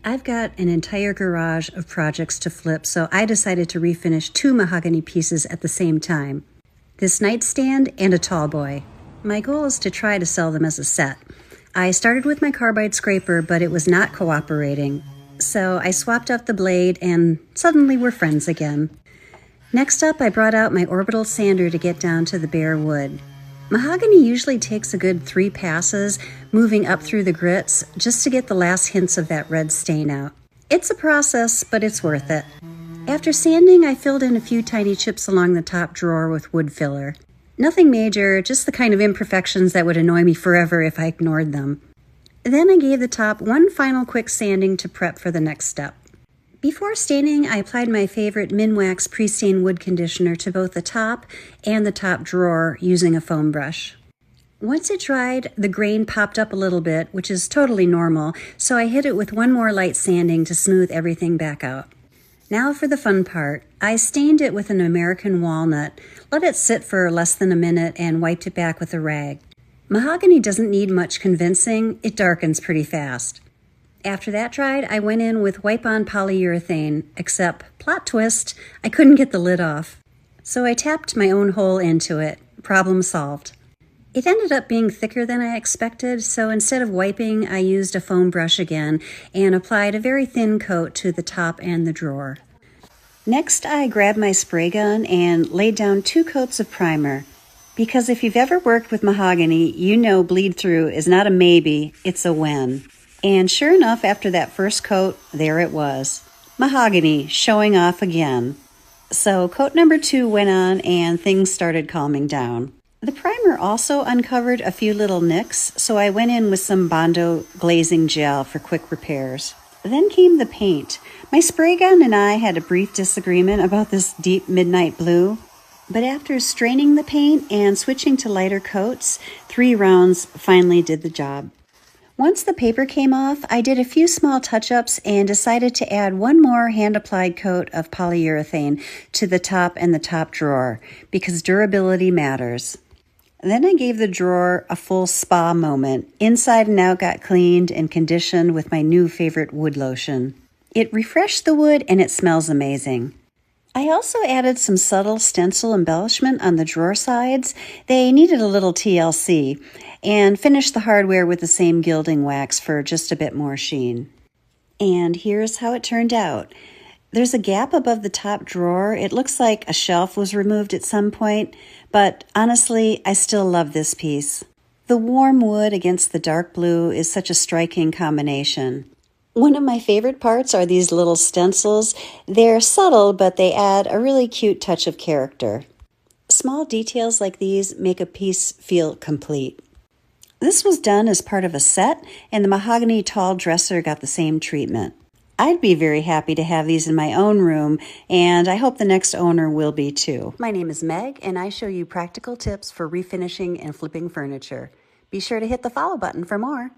I've got an entire garage of projects to flip, so I decided to refinish two mahogany pieces at the same time. This nightstand and a tall boy. My goal is to try to sell them as a set. I started with my carbide scraper, but it was not cooperating. So I swapped out the blade and suddenly we're friends again. Next up, I brought out my orbital sander to get down to the bare wood. Mahogany usually takes a good 3 passes, moving up through the grits, just to get the last hints of that red stain out. It's a process, but it's worth it. After sanding, I filled in a few tiny chips along the top drawer with wood filler. Nothing major, just the kind of imperfections that would annoy me forever if I ignored them. Then I gave the top one final quick sanding to prep for the next step. Before staining, I applied my favorite Minwax pre-stain wood conditioner to both the top and the top drawer using a foam brush. Once it dried, the grain popped up a little bit, which is totally normal, so I hit it with one more light sanding to smooth everything back out. Now for the fun part. I stained it with an American walnut, let it sit for less than a minute, and wiped it back with a rag. Mahogany doesn't need much convincing, it darkens pretty fast. After that dried, I went in with wipe-on polyurethane, except, plot twist, I couldn't get the lid off. So I tapped my own hole into it. Problem solved. It ended up being thicker than I expected, so instead of wiping, I used a foam brush again and applied a very thin coat to the top and the drawer. Next, I grabbed my spray gun and laid down 2 coats of primer. Because if you've ever worked with mahogany, you know bleed through is not a maybe, it's a when. And sure enough, after that first coat, there it was. Mahogany showing off again. So coat number 2 went on and things started calming down. The primer also uncovered a few little nicks, so I went in with some Bondo glazing gel for quick repairs. Then came the paint. My spray gun and I had a brief disagreement about this deep midnight blue, but after straining the paint and switching to lighter coats, 3 rounds finally did the job. Once the paper came off, I did a few small touch-ups and decided to add one more hand-applied coat of polyurethane to the top and the top drawer, because durability matters. Then I gave the drawer a full spa moment. Inside and out got cleaned and conditioned with my new favorite wood lotion. It refreshed the wood and it smells amazing. I also added some subtle stencil embellishment on the drawer sides. They needed a little TLC, and finished the hardware with the same gilding wax for just a bit more sheen. And here's how it turned out. There's a gap above the top drawer. It looks like a shelf was removed at some point, but honestly, I still love this piece. The warm wood against the dark blue is such a striking combination. One of my favorite parts are these little stencils. They're subtle, but they add a really cute touch of character. Small details like these make a piece feel complete. This was done as part of a set, and the mahogany tall dresser got the same treatment. I'd be very happy to have these in my own room, and I hope the next owner will be too. My name is Meg, and I show you practical tips for refinishing and flipping furniture. Be sure to hit the follow button for more.